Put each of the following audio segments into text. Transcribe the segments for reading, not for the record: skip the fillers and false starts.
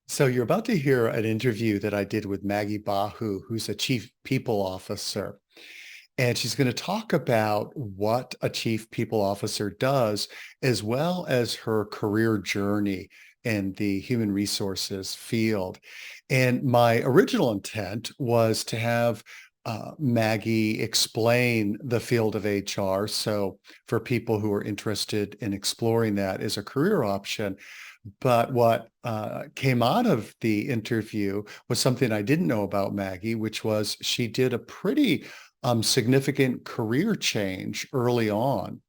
So you're about to hear an interview that I did with Maggie Bahou, who's a chief people officer. And she's going to talk about what a chief people officer does, as well as her career journey in the human resources field. And my original intent was to have Maggie explain the field of HR. So for people who are interested in exploring that as a career option. But what came out of the interview was something I didn't know about Maggie, which was she did a pretty significant career change early on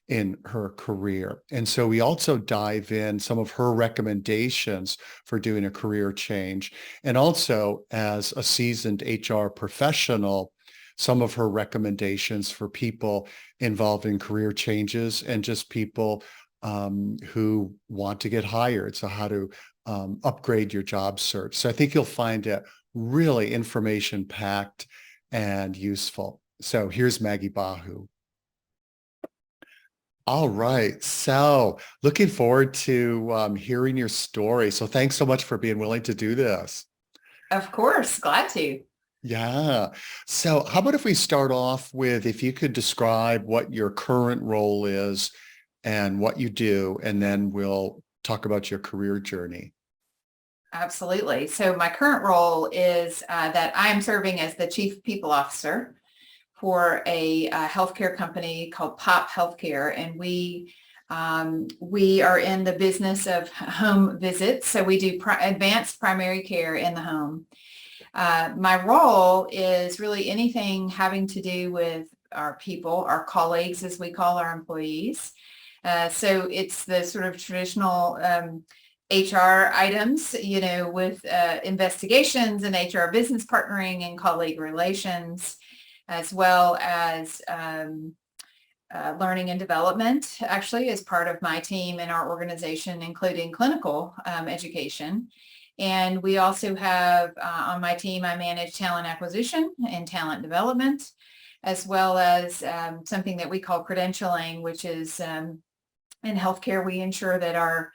in her career. And so we also dive in some of her recommendations for doing a career change. And also, as a seasoned HR professional, some of her recommendations for people involved in career changes and just people who want to get hired. So, how to upgrade your job search. So, I think you'll find it really information packed and useful. So, here's Maggie Bahou. All right. So looking forward to hearing your story. So thanks so much for being willing to do this. Of course, glad to. Yeah. So how about if we start off with if you could describe what your current role is and what you do, and then we'll talk about your career journey. Absolutely. So my current role is that I am serving as the Chief People Officer for a healthcare company called Pop Healthcare, and we are in the business of home visits. So we do advanced primary care in the home. My role is really anything having to do with our people, our colleagues, as we call our employees. So it's the sort of traditional HR items, with investigations and HR business partnering and colleague relations, as well as learning and development, actually, as part of my team in our organization, including clinical education. And we also have on my team, I manage talent acquisition and talent development, as well as something that we call credentialing, which is in healthcare, we ensure that our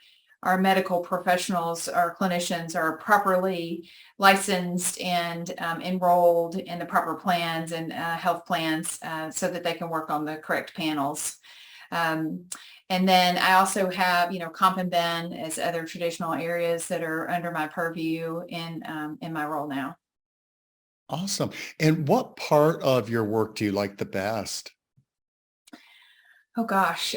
medical professionals, our clinicians are properly licensed and enrolled in the proper plans and health plans so that they can work on the correct panels. And then I also have, comp and ben as other traditional areas that are under my purview in my role now. Awesome. And what part of your work do you like the best? Oh gosh.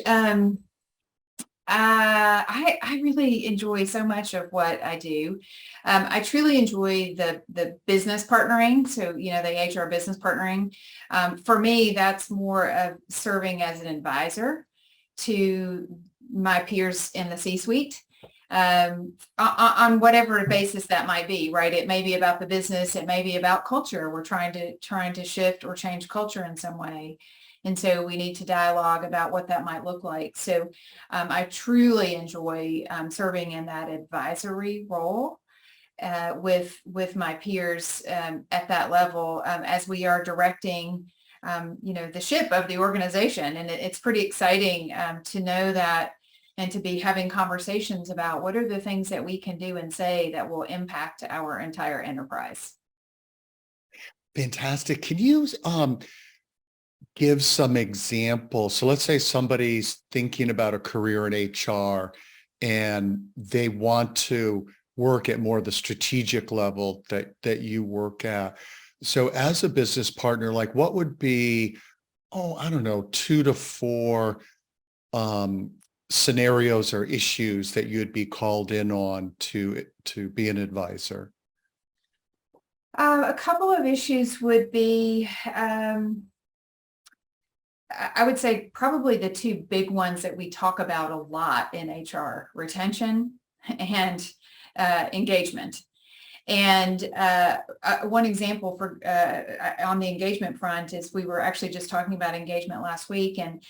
I really enjoy so much of what I do. I truly enjoy the business partnering. So, the HR business partnering. For me, that's more of serving as an advisor to my peers in the C-suite on whatever basis that might be, right? It may be about the business. It may be about culture. We're trying to shift or change culture in some way. And so we need to dialogue about what that might look like. So I truly enjoy serving in that advisory role with my peers at that level as we are directing, the ship of the organization. And it's pretty exciting to know that and to be having conversations about what are the things that we can do and say that will impact our entire enterprise. Fantastic. Can you give some examples? So let's say somebody's thinking about a career in HR and they want to work at more of the strategic level that you work at. So as a business partner, like what would be, oh, I don't know, 2 to 4 um, scenarios or issues that you'd be called in on to be an advisor? A couple of issues would be I would say probably the two big ones that we talk about a lot in HR: retention and engagement. And one example for on the engagement front is we were actually just talking about engagement last week, and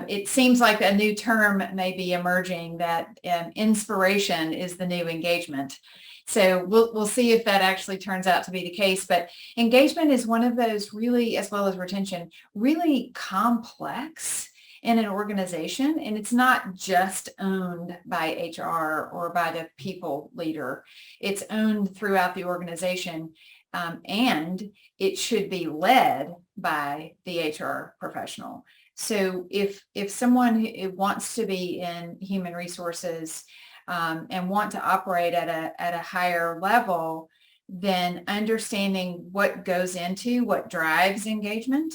it seems like a new term may be emerging that inspiration is the new engagement. So we'll see if that actually turns out to be the case. But engagement is one of those really, as well as retention, really complex in an organization, and it's not just owned by HR or by the people leader. It's owned throughout the organization, and it should be led by the HR professional. So if someone wants to be in human resources, and want to operate at a higher level, then understanding what goes into what drives engagement.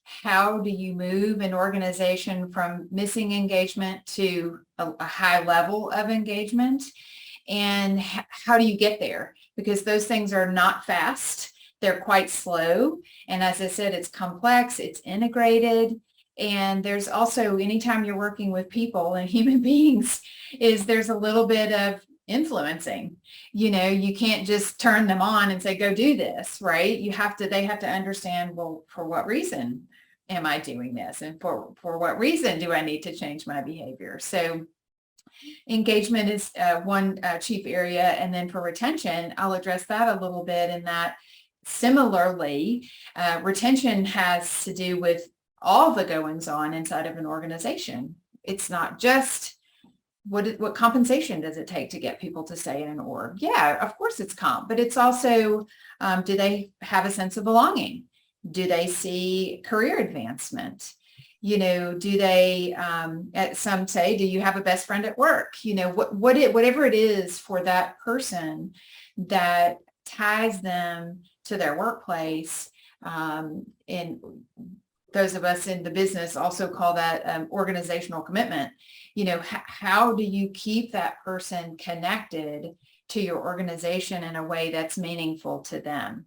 How do you move an organization from missing engagement to a high level of engagement? And how do you get there? Because those things are not fast. They're quite slow. And as I said, it's complex, it's integrated. And there's also, anytime you're working with people and human beings, there's a little bit of influencing. You can't just turn them on and say, go do this, right? They have to understand, well, for what reason am I doing this? And for what reason do I need to change my behavior? So engagement is one chief area. And then for retention, I'll address that a little bit in that similarly, retention has to do with all the goings on inside of an organization. It's not just what compensation does it take to get people to stay in an org? Yeah, of course it's comp, but it's also, do they have a sense of belonging? Do they see career advancement? Do they, some say, do you have a best friend at work? Whatever it is for that person that ties them to their workplace. And those of us in the business also call that organizational commitment. How do you keep that person connected to your organization in a way that's meaningful to them?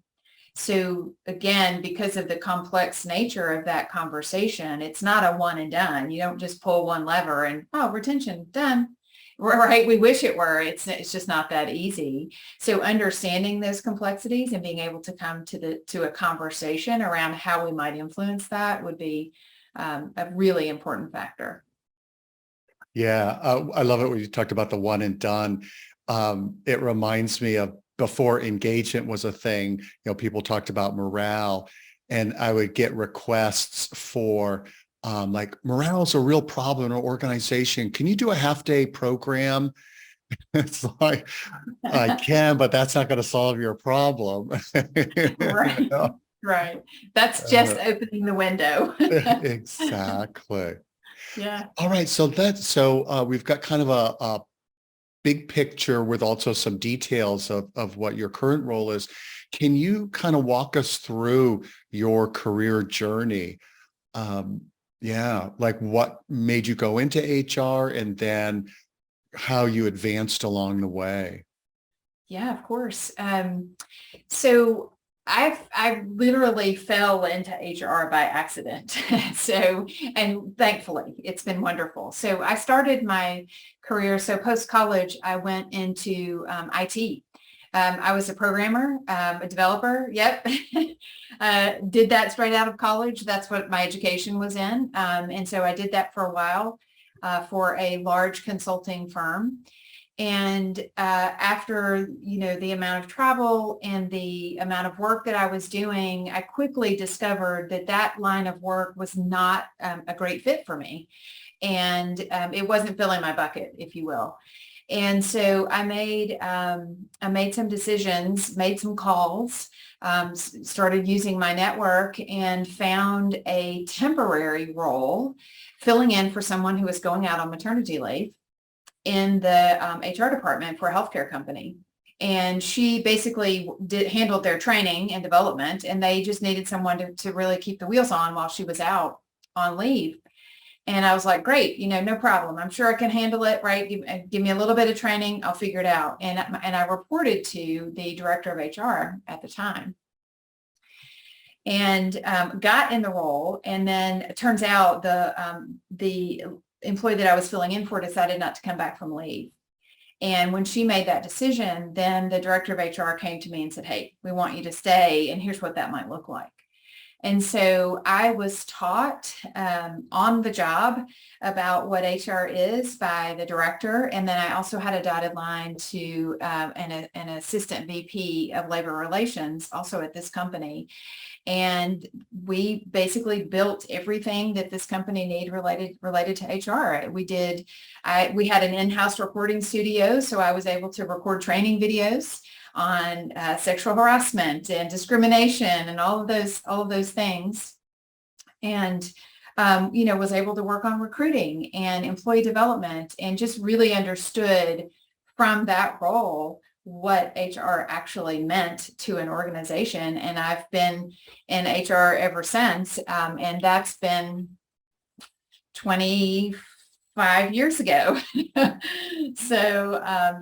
So again, because of the complex nature of that conversation, it's not a one and done. You don't just pull one lever and, oh, retention done. Right. We wish it were. It's just not that easy. So understanding those complexities and being able to come to a conversation around how we might influence that would be a really important factor. Yeah, I love it when you talked about the one and done. It reminds me of before engagement was a thing, people talked about morale, and I would get requests for like, morale is a real problem in an organization. Can you do a half-day program? It's like, I can, but that's not going to solve your problem. Right. Right. That's just opening the window. Exactly. Yeah. All right. So we've got kind of a big picture with also some details of what your current role is. Can you kind of walk us through your career journey? Yeah, like what made you go into HR and then how you advanced along the way. Yeah, of course. So I literally fell into HR by accident. And thankfully it's been wonderful. So I started my career. So post college, I went into IT. I was a programmer, a developer. Yep. Did that straight out of college. That's what my education was in. And so I did that for a while for a large consulting firm. And after, the amount of travel and the amount of work that I was doing, I quickly discovered that line of work was not a great fit for me. And it wasn't filling my bucket, if you will. And so I made some decisions, made some calls, started using my network, and found a temporary role filling in for someone who was going out on maternity leave in the HR department for a healthcare company. And she basically handled their training and development, and they just needed someone to really keep the wheels on while she was out on leave. And I was like, great, no problem. I'm sure I can handle it, right? Give me a little bit of training. I'll figure it out. And I reported to the director of HR at the time and got in the role. And then it turns out the employee that I was filling in for decided not to come back from leave. And when she made that decision, then the director of HR came to me and said, hey, we want you to stay. And here's what that might look like. And so I was taught on the job about what HR is by the director. And then I also had a dotted line to an assistant VP of labor relations, also at this company. And we basically built everything that this company needed related to HR. We had an in-house recording studio, so I was able to record training videos on sexual harassment and discrimination and all of those things. And was able to work on recruiting and employee development, and just really understood from that role what HR actually meant to an organization. And I've been in HR ever since. And that's been 25 years ago. So I've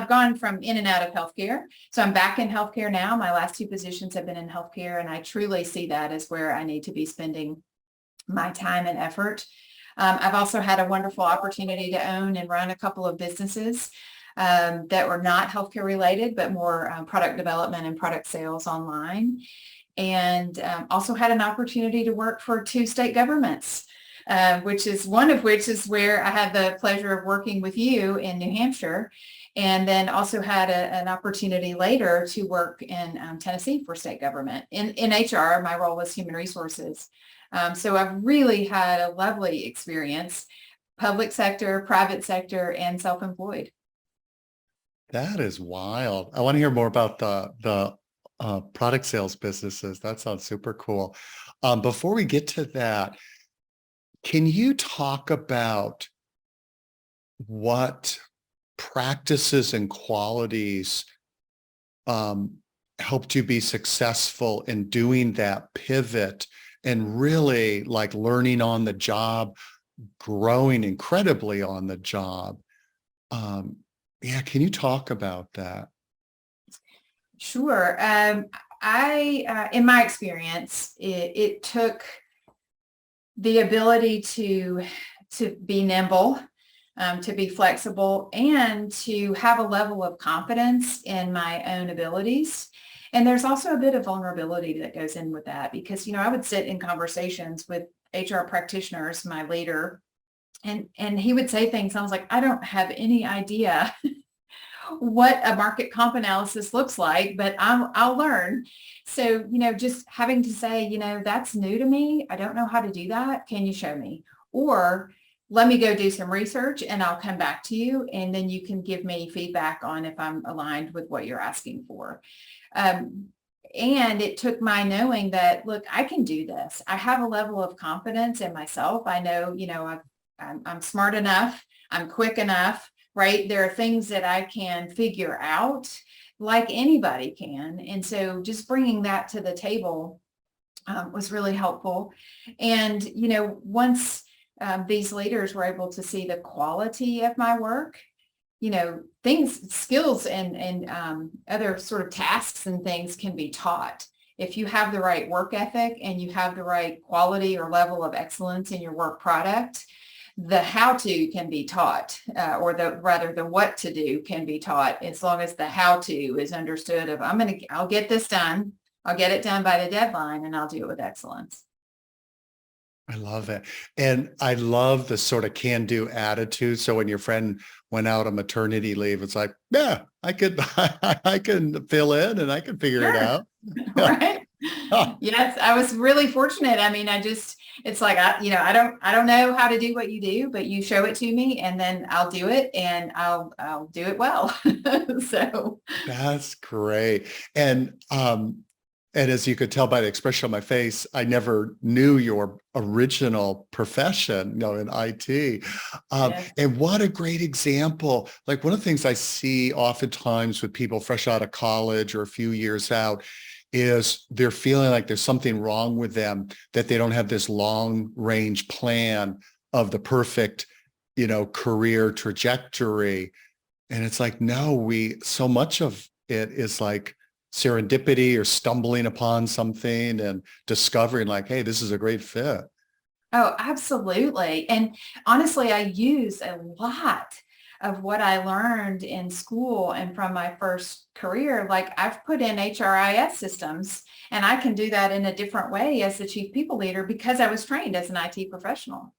gone from in and out of healthcare. So I'm back in healthcare now. My last two positions have been in healthcare, and I truly see that as where I need to be spending my time and effort. I've also had a wonderful opportunity to own and run a couple of businesses that were not healthcare related, but more product development and product sales online. And also had an opportunity to work for 2 state governments, which is where I had the pleasure of working with you in New Hampshire. And then also had an opportunity later to work in Tennessee for state government. In HR, my role was human resources. So I've really had a lovely experience, public sector, private sector, and self-employed. That is wild. I want to hear more about the product sales businesses. That sounds super cool. Before we get to that, can you talk about what practices and qualities helped you be successful in doing that pivot and really like learning on the job, growing incredibly on the job? Yeah, can you talk about that? Sure. In my experience, it took the ability to be nimble, to be flexible, and to have a level of confidence in my own abilities. And there's also a bit of vulnerability that goes in with that, because, I would sit in conversations with HR practitioners, my leader, and he would say things. I was like, I don't have any idea what a market comp analysis looks like, but I'll learn. So, just having to say, that's new to me. I don't know how to do that. Can you show me? Or let me go do some research and I'll come back to you. And then you can give me feedback on if I'm aligned with what you're asking for. And it took my knowing that, look, I can do this. I have a level of confidence in myself. I know, I'm smart enough. I'm quick enough, right? There are things that I can figure out like anybody can. And so just bringing that to the table was really helpful. And, once these leaders were able to see the quality of my work, skills and other sort of tasks and things can be taught. If you have the right work ethic and you have the right quality or level of excellence in your work product, the how-to can be taught, or the what to do can be taught, as long as the how-to is understood of, I'll get this done. I'll get it done by the deadline, and I'll do it with excellence. I love it. And I love the sort of can-do attitude. So when your friend went out on maternity leave, it's like, yeah, I can fill in and I can figure it out. Right. Yes, I was really fortunate. It's like, I don't know how to do what you do, but you show it to me and then I'll do it, and I'll do it well. So That's great. And as you could tell by the expression on my face, I never knew your original profession, in IT. yeah. And what a great example. Like, one of the things I see oftentimes with people fresh out of college or a few years out is they're feeling like there's something wrong with them, that they don't have this long range plan of the perfect, career trajectory. And it's like, no, so much of it is like serendipity or stumbling upon something and discovering like, hey, this is a great fit. Oh, absolutely. And honestly, I use a lot of what I learned in school and from my first career. Like I've put in HRIS systems, and I can do that in a different way as the chief people leader because I was trained as an IT professional.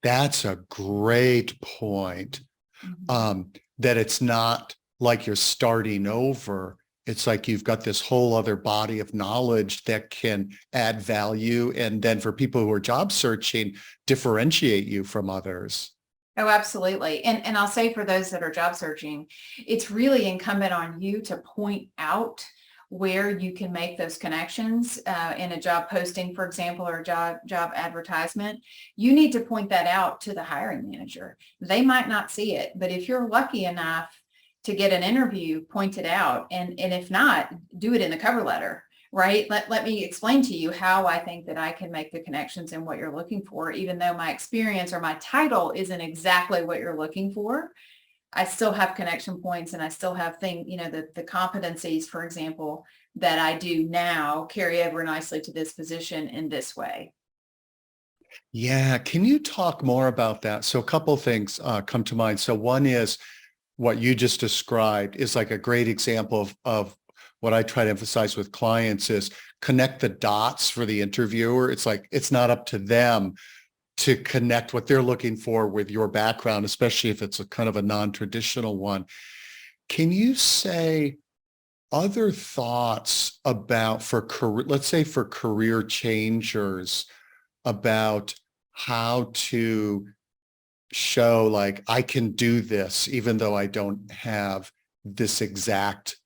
That's a great point. Mhm. That it's not like you're starting over. It's like you've got this whole other body of knowledge that can add value. And then for people who are job searching, differentiate you from others. Oh, absolutely. And I'll say for those that are job searching, it's really incumbent on you to point out where you can make those connections in a job posting, for example, or a job advertisement. You need to point that out to the hiring manager. They might not see it, but if you're lucky enough to get an interview, point it out. And if not, do it in the cover letter. Right. Let me explain to you how I think that I can make the connections in what you're looking for, even though my experience or my title isn't exactly what you're looking for. I still have connection points, and I still have the competencies, for example, that I do now carry over nicely to this position in this way. Yeah. Can you talk more about that? So a couple of things come to mind. So one is what you just described is like a great example of what I try to emphasize with clients is connect the dots for the interviewer. It's like, it's not up to them to connect what they're looking for with your background, especially if it's a kind of a non-traditional one. Can you say other thoughts about for career, let's say for career changers, about how to show like I can do this even though I don't have this exact,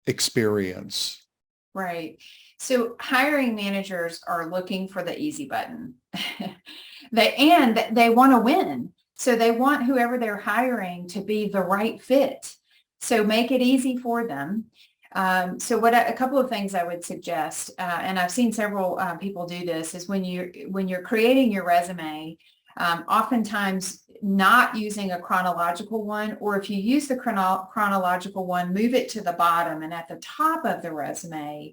experience? Right. So hiring managers are looking for the easy button. They want to win. So they want whoever they're hiring to be the right fit. So make it easy for them. So a couple of things I would suggest, and I've seen several people do this, is when you're creating your resume, oftentimes not using a chronological one, or if you use the chronological one, move it to the bottom, and at the top of the resume,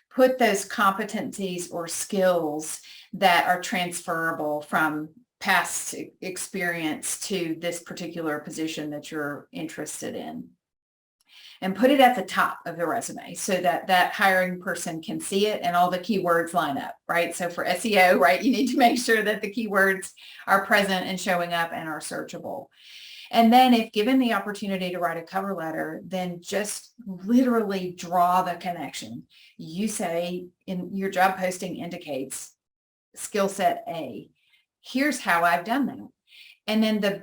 put those competencies or skills that are transferable from past experience to this particular position that you're interested in, and put it at the top of the resume so that that hiring person can see it and all the keywords line up, right? So for SEO, right, you need to make sure that the keywords are present and showing up and are searchable. And then if given the opportunity to write a cover letter, then just literally draw the connection. You say in your job posting indicates skill set A. Here's how I've done that. And then the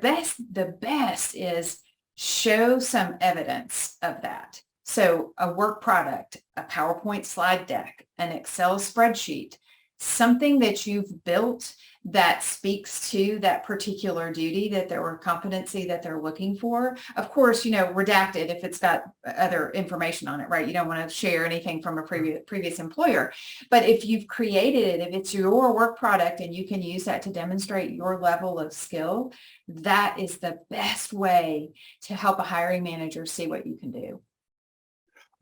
best is show some evidence of that. So a work product, a PowerPoint slide deck, an Excel spreadsheet, something that you've built that speaks to that particular duty that or competency that they're looking for. Of course, redacted if it's got other information on it, right? You don't want to share anything from a previous employer. But if you've created it, if it's your work product and you can use that to demonstrate your level of skill, that is the best way to help a hiring manager see what you can do.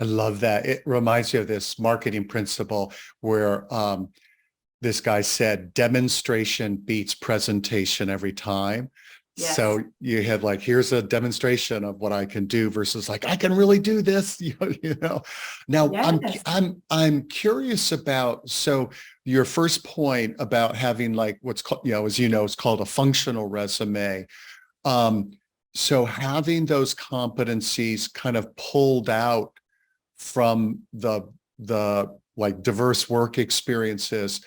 I love that. It reminds me of this marketing principle where this guy said demonstration beats presentation every time. Yes. So you had like, here's a demonstration of what I can do versus like, I can really do this, Now Yes. I'm curious about, so your first point about having like what's called, as it's called a functional resume. Um, so having those competencies kind of pulled out from the like diverse work experiences.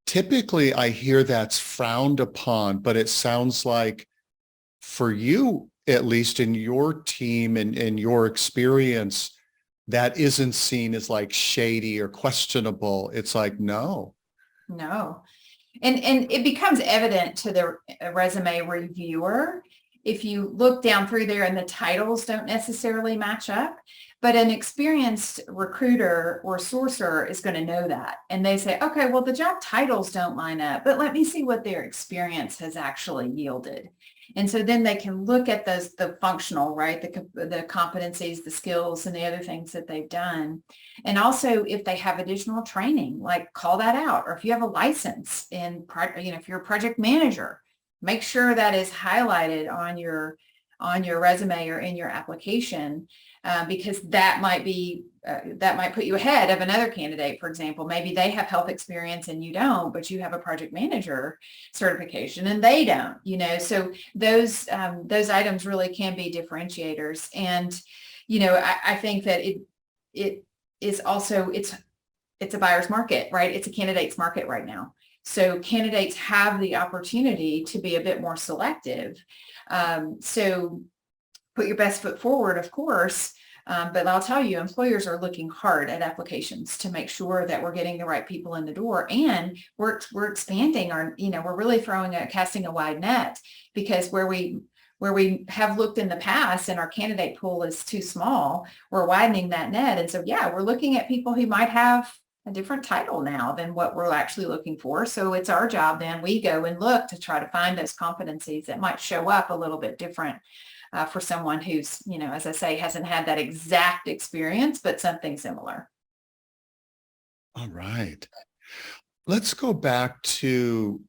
Typically, I hear that's frowned upon, but it sounds like for you, at least in your team and in your experience, that isn't seen as like shady or questionable. It's like, no. No. And it becomes evident to the resume reviewer if you look down through there and the titles don't necessarily match up. But an experienced recruiter or sourcer is going to know that. And they say, okay, well, the job titles don't line up, but let me see what their experience has actually yielded. And so then they can look at the functional, right? The competencies, the skills, and the other things that they've done. And also if they have additional training, like call that out. Or if you have a license if you're a project manager, make sure that is highlighted on your resume or in your application, because that might put you ahead of another candidate. For example, maybe they have health experience and you don't, but you have a project manager certification and they don't, so those items really can be differentiators. And, I think that it is also, it's a buyer's market, right? It's a candidate's market right now. So candidates have the opportunity to be a bit more selective. So put your best foot forward, of course. But I'll tell you, employers are looking hard at applications to make sure that we're getting the right people in the door, and we're expanding our, we're really casting a wide net, because where we have looked in the past and our candidate pool is too small, we're widening that net. And so, yeah, we're looking at people who might have a different title now than what we're actually looking for. So it's our job then, we go and look to try to find those competencies that might show up a little bit different for someone who's, as I say, hasn't had that exact experience, but something similar. All right. Let's go back to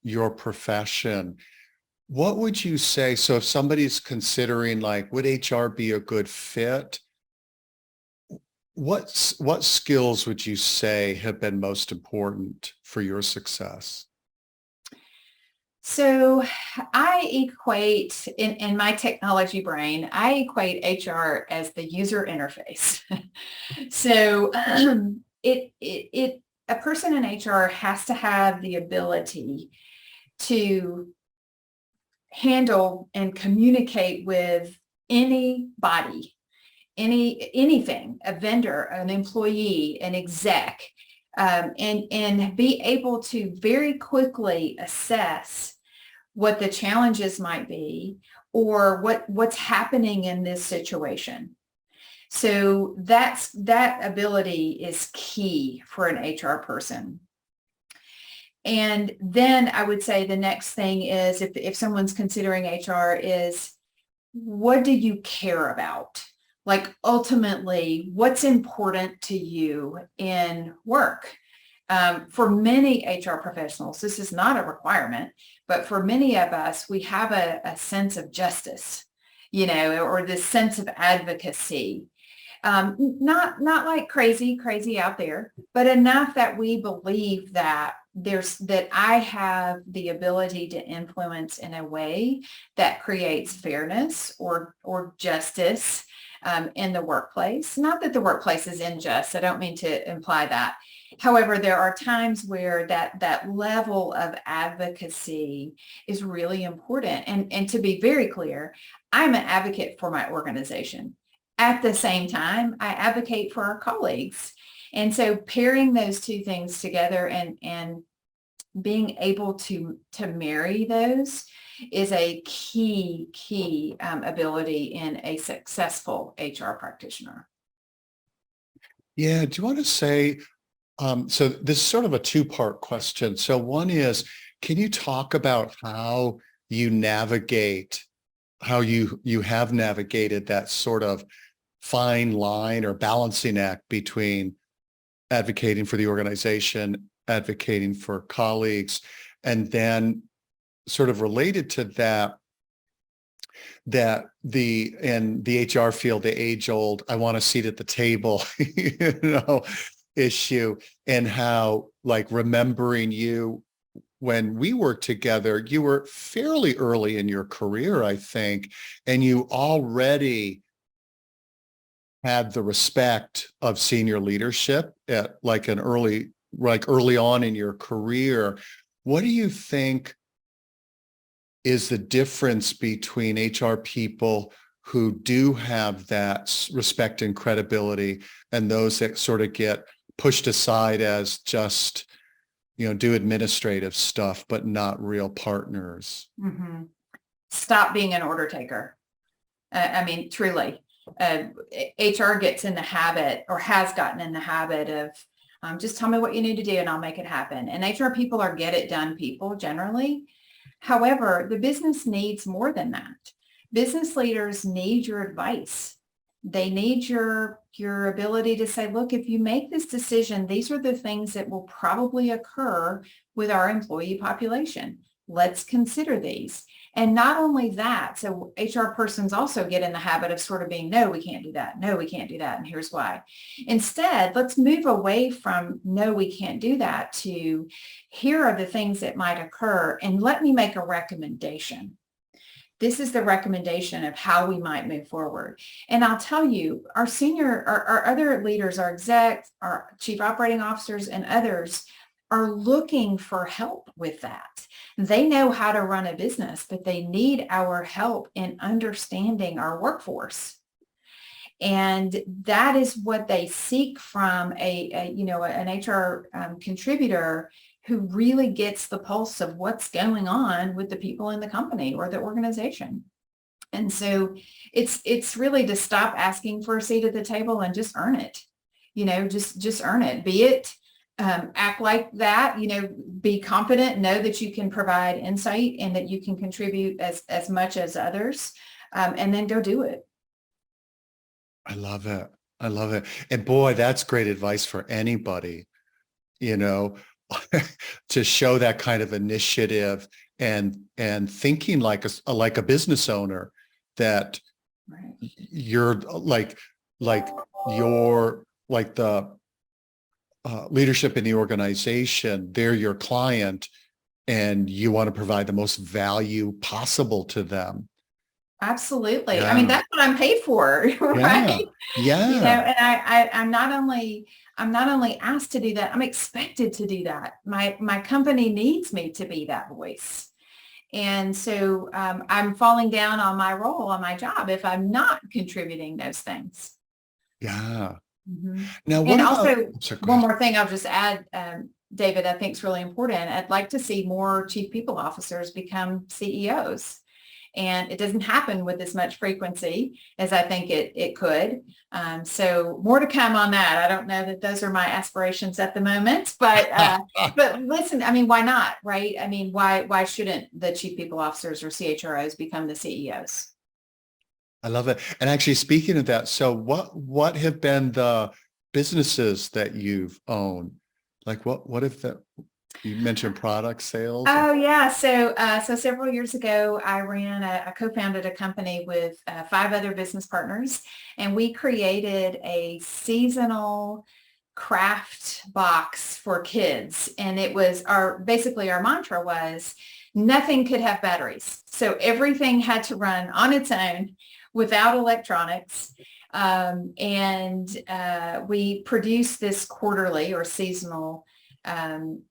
your profession. What would you say? So if somebody's considering, like, would HR be a good fit? What skills would you say have been most important for your success? So I equate, in my technology brain, I equate HR as the user interface. So a person in HR has to have the ability to handle and communicate with anybody, anything, a vendor, an employee, an exec, and be able to very quickly assess what the challenges might be, or what's happening in this situation. So that ability is key for an HR person. And then I would say the next thing is, if someone's considering HR, is, what do you care about? Like, ultimately, what's important to you in work? For many HR professionals, this is not a requirement, but for many of us, we have a sense of justice, or this sense of advocacy. Not like crazy out there, but enough that we believe that that I have the ability to influence in a way that creates fairness or justice in the workplace. Not that the workplace is unjust. I don't mean to imply that. However, there are times where that level of advocacy is really important. And to be very clear, I'm an advocate for my organization. At the same time, I advocate for our colleagues. And so pairing those two things together and being able to marry those is a key ability in a successful HR practitioner. Yeah. Do you want to say, so this is sort of a two-part question. So one is, can you talk about how you navigate, how you have navigated that sort of fine line or balancing act between advocating for the organization, advocating for colleagues, and then sort of related to that, in the HR field, the age-old, I want a seat at the table, issue, and how, like, remembering you when we worked together, you were fairly early in your career, I think, and you already had the respect of senior leadership at early on in your career. What do you think is the difference between HR people who do have that respect and credibility and those that sort of get pushed aside as just, do administrative stuff, but not real partners? Mm-hmm. Stop being an order taker. I mean, truly. HR gets in the habit, or has gotten in the habit of, just tell me what you need to do and I'll make it happen. And HR people are get it done people generally. However, the business needs more than that. Business leaders need your advice. They need your ability to say, look, if you make this decision, these are the things that will probably occur with our employee population. let's consider these. And not only that, so HR persons also get in the habit of sort of being, no, we can't do that. No, we can't do that. And here's why. Instead, let's move away from, no, we can't do that, to here are the things that might occur. And let me make a recommendation. This is the recommendation of how we might move forward. And I'll tell you, our other leaders, our execs, our chief operating officers, and others are looking for help with that. They know how to run a business, but they need our help in understanding our workforce. And that is what they seek from an HR contributor who really gets the pulse of what's going on with the people in the company or the organization. And so it's really to stop asking for a seat at the table and just earn it. Just earn it. Be it act like that, be confident, know that you can provide insight and that you can contribute as much as others, and then go do it. I love it. I love it. And boy, that's great advice for anybody, to show that kind of initiative and thinking like a business owner, that Right. you're like you're like the leadership in the organization, they're your client, and you want to provide the most value possible to them. Absolutely. Yeah. I mean, that's what I'm paid for, right? Yeah. And I'm not only asked to do that, I'm expected to do that. My company needs me to be that voice. And so I'm falling down on my role, on my job, if I'm not contributing those things. Yeah. Mm-hmm. Now, what And about, also, one more thing I'll just add, David, I think is really important. I'd like to see more chief people officers become CEOs. And it doesn't happen with as much frequency as I think it could. So more to come on that. I don't know that those are my aspirations at the moment, but listen, I mean, why not, right? I mean, why shouldn't the chief people officers or CHROs become the CEOs? I love it. And actually, speaking of that, so what have been the businesses that you've owned? Like what if you mentioned product sales? Oh yeah. So several years ago, I co-founded a company with 5 other business partners, and we created a seasonal craft box for kids. And it was basically our mantra was nothing could have batteries. So everything had to run on its own without electronics. We produced this quarterly or seasonal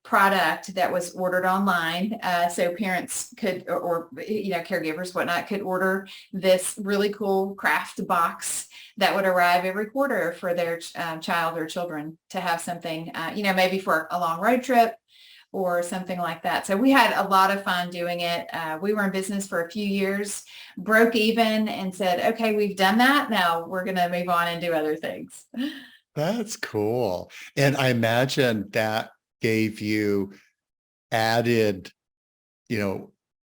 product that was ordered online. So parents could, or caregivers, whatnot, could order this really cool craft box that would arrive every quarter for their child or children to have something, maybe for a long road trip or something like that. So we had a lot of fun doing it. We were in business for a few years, broke even, and said, okay, we've done that. Now we're going to move on and do other things. That's cool. And I imagine that gave you added,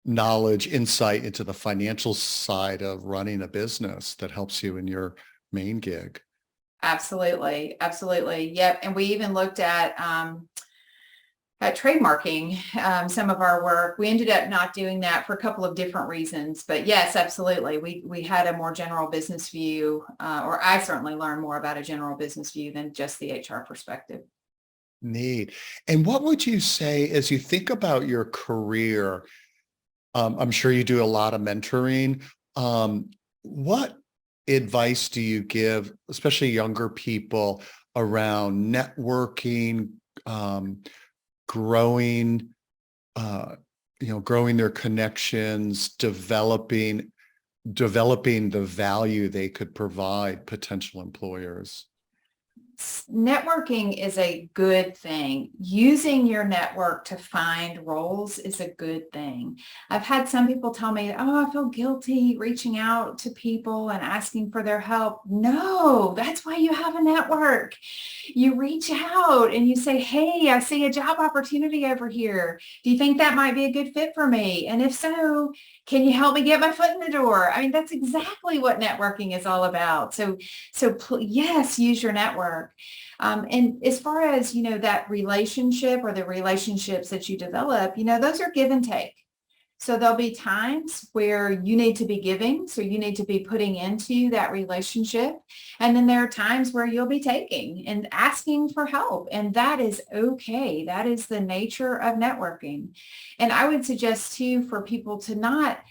knowledge, insight into the financial side of running a business that helps you in your main gig. Absolutely. Absolutely. Yep. And we even looked at trademarking some of our work. We ended up not doing that for a couple of different reasons, but yes, absolutely. We had a more general business view, or I certainly learned more about a general business view than just the HR perspective. Neat. And what would you say as you think about your career? I'm sure you do a lot of mentoring. What advice do you give, especially younger people, around networking, growing, growing their connections, developing the value they could provide potential employers? Networking is a good thing. Using your network to find roles is a good thing. I've had some people tell me, oh, I feel guilty reaching out to people and asking for their help. No, that's why you have a network. You reach out and you say, hey, I see a job opportunity over here. Do you think that might be a good fit for me? And if so, can you help me get my foot in the door? I mean, that's exactly what networking is all about. So yes, use your network. And as far as, that relationship or the relationships that you develop, those are give and take. So there'll be times where you need to be giving, so you need to be putting into that relationship. And then there are times where you'll be taking and asking for help. And that is okay. That is the nature of networking. And I would suggest too for people to not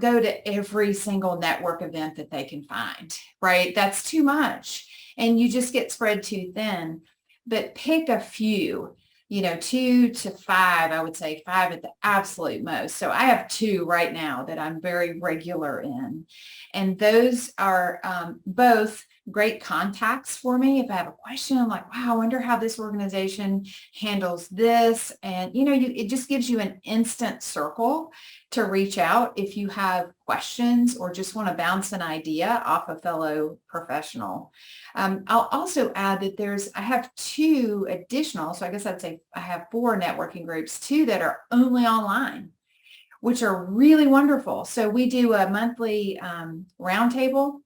go to every single network event that they can find, right? That's too much. And you just get spread too thin. But pick a few, 2 to 5, I would say 5 at the absolute most. So I have 2 right now that I'm very regular in. And those are both great contacts for me. If I have a question, I'm like, wow, I wonder how this organization handles this. And, it just gives you an instant circle to reach out if you have questions or just want to bounce an idea off a fellow professional. I'll also add that I have 2 additional, so I guess I'd say I have 4 networking groups, 2 that are only online, which are really wonderful. So we do a monthly roundtable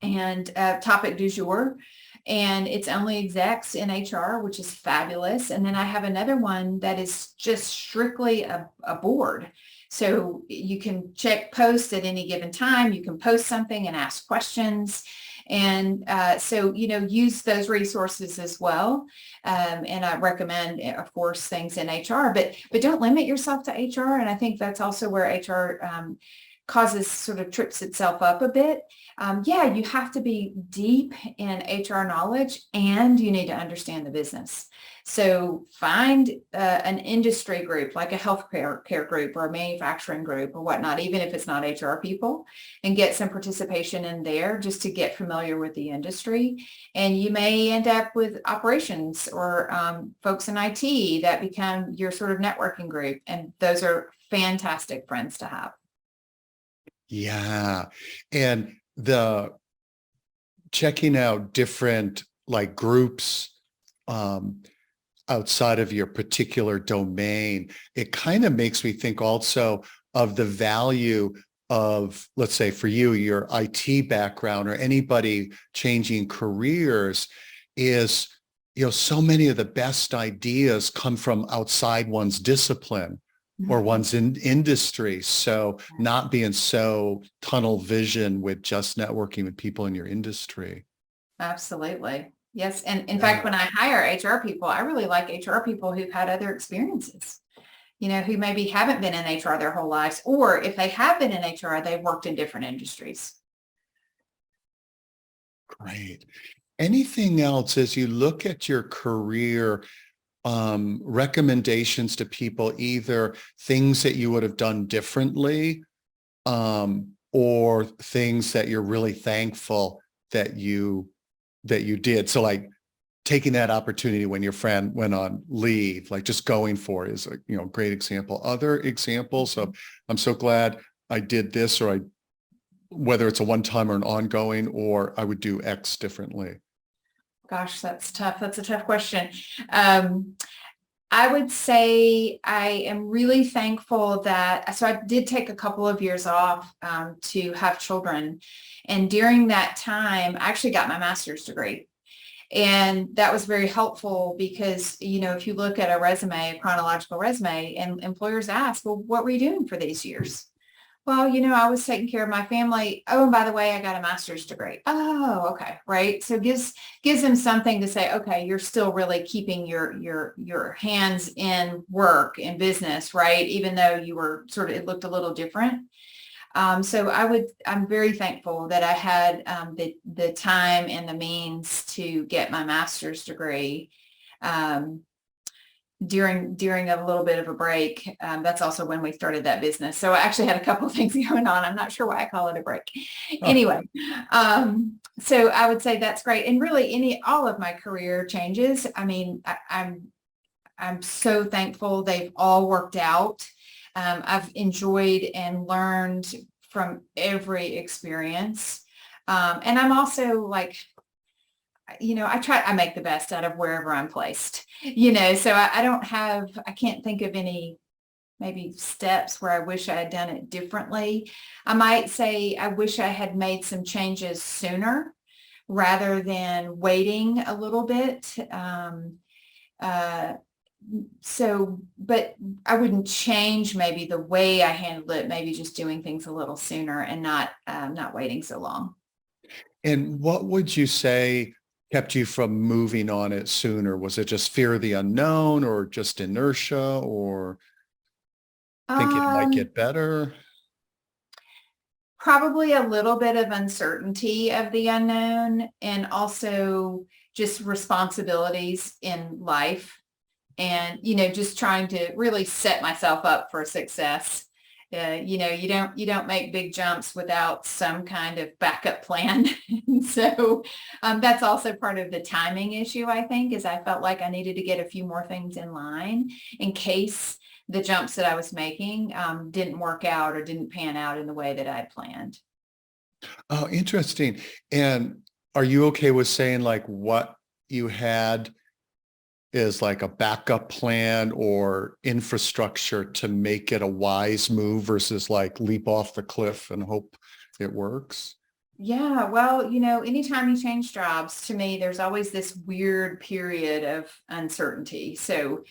and topic du jour, and it's only execs in HR, which is fabulous. And then I have another one that is just strictly a board. So you can check posts at any given time. You can post something and ask questions. And so, use those resources as well. And I recommend, of course, things in HR, but don't limit yourself to HR. And I think that's also where HR trips itself up a bit. You have to be deep in HR knowledge and you need to understand the business. So find an industry group like a healthcare group or a manufacturing group or whatnot, even if it's not HR people, and get some participation in there just to get familiar with the industry. And you may end up with operations or folks in IT that become your sort of networking group. And those are fantastic friends to have. Yeah. And the checking out different like groups outside of your particular domain, it kind of makes me think also of the value of, let's say for you, your IT background or anybody changing careers is, so many of the best ideas come from outside one's discipline or one's industry. So not being so tunnel vision with just networking with people in your industry. Absolutely. Yes. And in fact, when I hire HR people, I really like HR people who've had other experiences, who maybe haven't been in HR their whole lives, or if they have been in HR, they've worked in different industries. Great. Anything else as you look at your career, recommendations to people, either things that you would have done differently, or things that you're really thankful that you did? So like taking that opportunity when your friend went on leave, like just going for it is a great example. Other examples of, I'm so glad I did this, or whether it's a one-time or an ongoing, or I would do X differently. Gosh, that's tough. That's a tough question. I would say I am really thankful so I did take a couple of years off to have children. And during that time, I actually got my master's degree. And that was very helpful because, if you look at a chronological resume, and employers ask, well, what were you doing for these years? Well, I was taking care of my family. Oh, and by the way, I got a master's degree. Oh, okay. Right. So gives them something to say, okay, you're still really keeping your hands in work and business, right? Even though you were it looked a little different. So I'm very thankful that I had the time and the means to get my master's degree. During a little bit of a break. That's also when we started that business. So I actually had a couple of things going on. I'm not sure why I call it a break. Anyway, so I would say that's great. And really all of my career changes, I mean, I'm so thankful they've all worked out. I've enjoyed and learned from every experience. And I'm also like, I make the best out of wherever I'm placed, so I can't think of any maybe steps where I wish I had done it differently. I might say I wish I had made some changes sooner rather than waiting a little bit. So, but I wouldn't change maybe the way I handled it, maybe just doing things a little sooner and not waiting so long. And what would you say kept you from moving on it sooner? Was it just fear of the unknown or just inertia or think it might Um, get better? Probably a little bit of uncertainty of the unknown and also just responsibilities in life and, just trying to really set myself up for success. You don't make big jumps without some kind of backup plan. And so that's also part of the timing issue, I think, is I felt like I needed to get a few more things in line in case the jumps that I was making didn't work out or didn't pan out in the way that I had planned. Oh, interesting. And are you okay with saying like what you had is like a backup plan or infrastructure to make it a wise move versus like leap off the cliff and hope it works? Yeah, well, anytime you change jobs, to me, there's always this weird period of uncertainty. So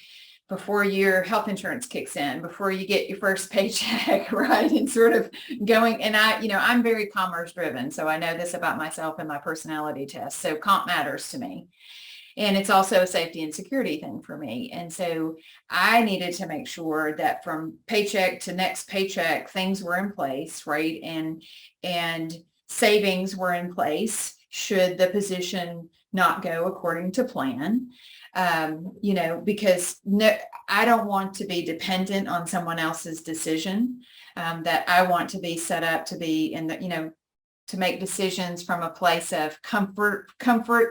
before your health insurance kicks in, before you get your first paycheck, right? And sort of going, and I'm very commerce driven. So I know this about myself and my personality test. So comp matters to me. And it's also a safety and security thing for me. And so I needed to make sure that from paycheck to next paycheck, things were in place, right? And savings were in place should the position not go according to plan. Because no, I don't want to be dependent on someone else's decision. That I want to be set up to be in the, to make decisions from a place of comfort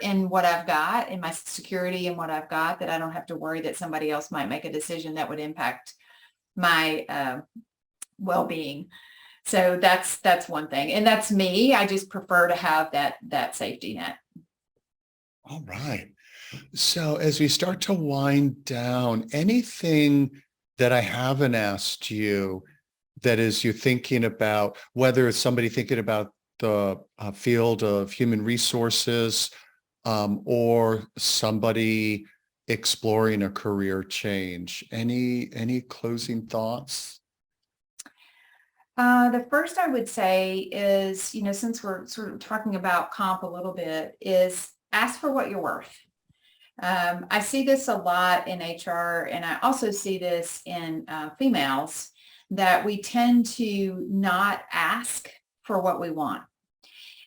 in what I've got, in my security in what I've got, that I don't have to worry that somebody else might make a decision that would impact my well-being. So that's one thing. And that's me. I just prefer to have that safety net. All right. So as we start to wind down, anything that I haven't asked you that is you're thinking about, whether it's somebody thinking about the field of human resources or somebody exploring a career change, any closing thoughts? The first I would say is, since we're sort of talking about comp a little bit, is ask for what you're worth. I see this a lot in HR, and I also see this in females, that we tend to not ask for what we want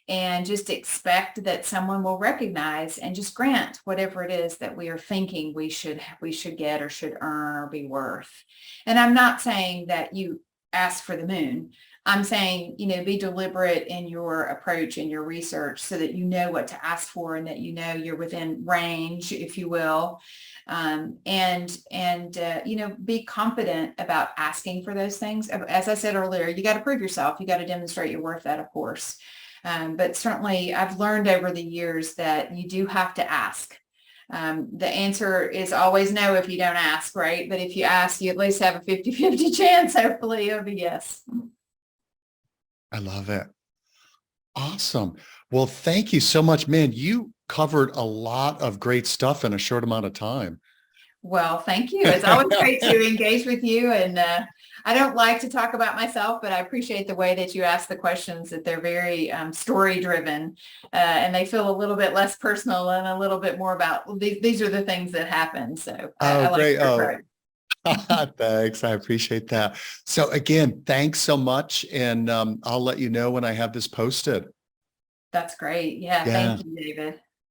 and just expect that someone will recognize and just grant whatever it is that we are thinking we should get or should earn or be worth. And I'm not saying that you ask for the moon. I'm saying, be deliberate in your approach and your research so that you know what to ask for and that you're within range, if you will. Be confident about asking for those things. As I said earlier, you got to prove yourself. You got to demonstrate your worth, that of course. But certainly I've learned over the years that you do have to ask. The answer is always no if you don't ask, right? But if you ask, you at least have a 50-50 chance. Hopefully it'll be yes. I love it. Awesome. Well, thank you so much, man. You covered a lot of great stuff in a short amount of time. Well, thank you. It's always great to engage with you. And I don't like to talk about myself, but I appreciate the way that you ask the questions, that they're very story driven and they feel a little bit less personal and a little bit more about, well, these are the things that happen. So Oh, I like great. your Oh, approach. thanks. I appreciate that. So again, thanks so much. And I'll let you know when I have this posted. That's great. Yeah. Yeah. Thank you, David.